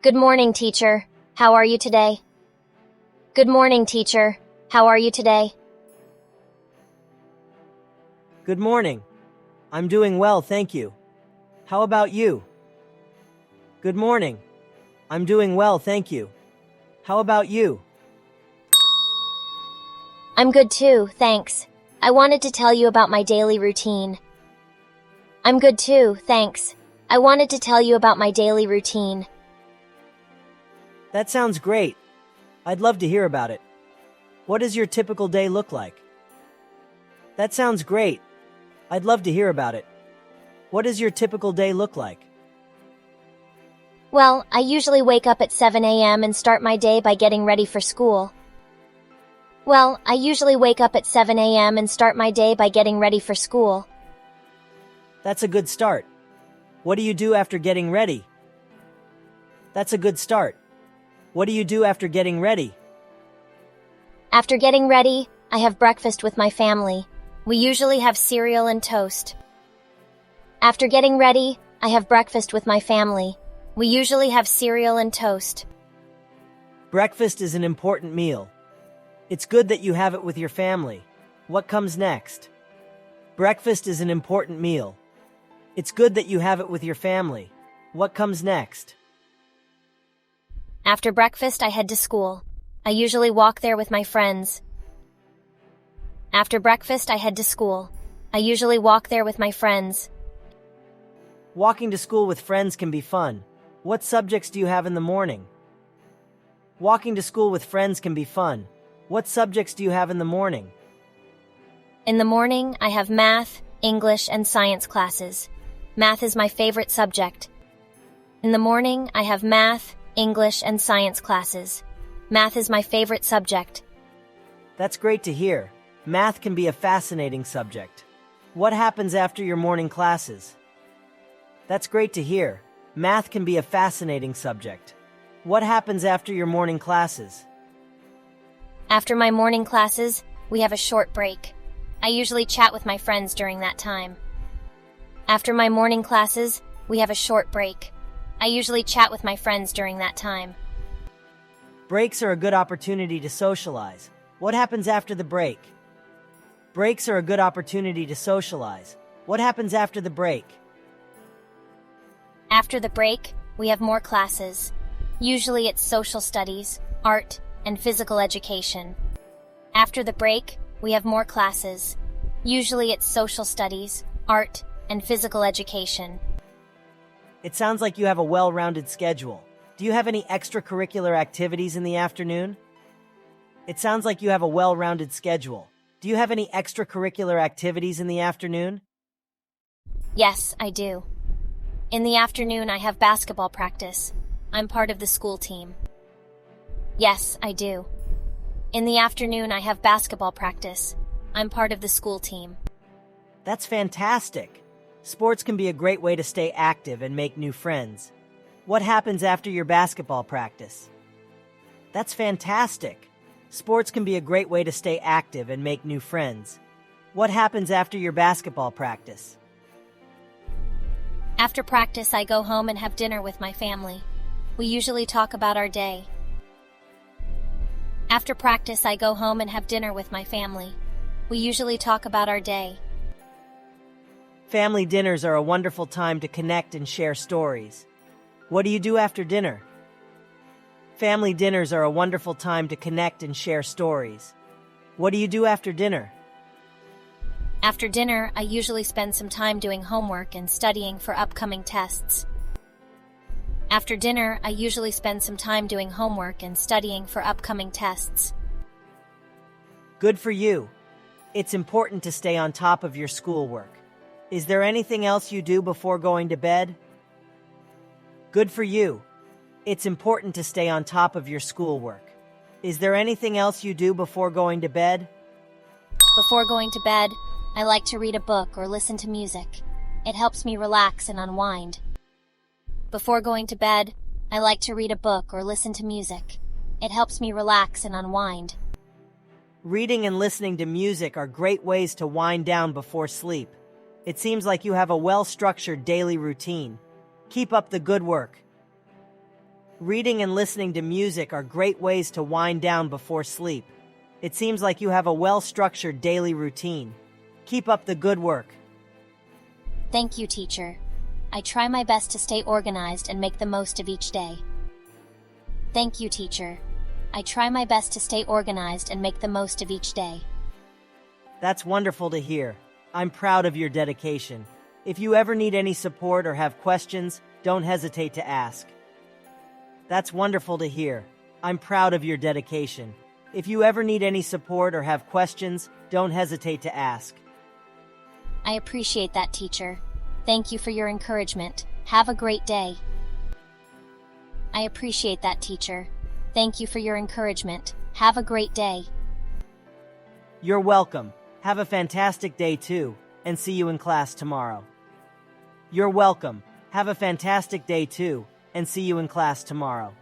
Good morning, teacher. How are you today? Good morning, teacher. How are you today? Good morning. I'm doing well, thank you. How about you? Good morning. I'm doing well, thank you. How about you? I'm good too, thanks. I wanted to tell you about my daily routine. I'm good too, thanks. I wanted to tell you about my daily routine. That sounds great. I'd love to hear about it. What does your typical day look like? That sounds great. I'd love to hear about it. What does your typical day look like? Well, I usually wake up at 7 a.m. and start my day by getting ready for school. Well, I usually wake up at 7 a.m. and start my day by getting ready for school. That's a good start. What do you do after getting ready? That's a good start. What do you do after getting ready? After getting ready, I have breakfast with my family. We usually have cereal and toast. After getting ready, I have breakfast with my family. We usually have cereal and toast. Breakfast is an important meal. It's good that you have it with your family. What comes next? Breakfast is an important meal. It's good that you have it with your family. What comes next? After breakfast, I head to school. I usually walk there with my friends. After breakfast, I head to school. I usually walk there with my friends. Walking to school with friends can be fun. What subjects do you have in the morning? Walking to school with friends can be fun. What subjects do you have in the morning? In the morning, I have math, English, and science classes. Math is my favorite subject. In the morning, I have math, English, and science classes. Math is my favorite subject. That's great to hear. Math can be a fascinating subject. What happens after your morning classes? That's great to hear. Math can be a fascinating subject. What happens after your morning classes? After my morning classes, we have a short break. I usually chat with my friends during that time. After my morning classes, we have a short break. I usually chat with my friends during that time. Breaks are a good opportunity to socialize. What happens after the break? Breaks are a good opportunity to socialize. What happens after the break? After the break, we have more classes. Usually it's social studies, art, and physical education. After the break, we have more classes. Usually it's social studies, art, and physical education. It sounds like you have a well-rounded schedule. Do you have any extracurricular activities in the afternoon? It sounds like you have a well-rounded schedule. Do you have any extracurricular activities in the afternoon? Yes, I do. In the afternoon, I have basketball practice. I'm part of the school team. Yes, I do. In the afternoon, I have basketball practice. I'm part of the school team. That's fantastic. Sports can be a great way to stay active and make new friends. What happens after your basketball practice? That's fantastic. Sports can be a great way to stay active and make new friends. What happens after your basketball practice? After practice, I go home and have dinner with my family. We usually talk about our day. After practice, I go home and have dinner with my family. We usually talk about our day. Family dinners are a wonderful time to connect and share stories. What do you do after dinner? Family dinners are a wonderful time to connect and share stories. What do you do after dinner? After dinner, I usually spend some time doing homework and studying for upcoming tests. After dinner, I usually spend some time doing homework and studying for upcoming tests. Good for you. It's important to stay on top of your schoolwork. Is there anything else you do before going to bed? Good for you. It's important to stay on top of your schoolwork. Is there anything else you do before going to bed? Before going to bed, I like to read a book or listen to music. It helps me relax and unwind. Before going to bed, I like to read a book or listen to music. It helps me relax and unwind. Reading and listening to music are great ways to wind down before sleep. It seems like you have a well-structured daily routine. Keep up the good work. Reading and listening to music are great ways to wind down before sleep. It seems like you have a well-structured daily routine. Keep up the good work. Thank you, teacher. I try my best to stay organized and make the most of each day. Thank you, teacher. I try my best to stay organized and make the most of each day. That's wonderful to hear. I'm proud of your dedication. If you ever need any support or have questions, don't hesitate to ask. That's wonderful to hear. I'm proud of your dedication. If you ever need any support or have questions, don't hesitate to ask. I appreciate that, teacher. Thank you for your encouragement. Have a great day. I appreciate that, teacher. Thank you for your encouragement. Have a great day. You're welcome. Have a fantastic day too, and see you in class tomorrow. You're welcome. Have a fantastic day too, and see you in class tomorrow.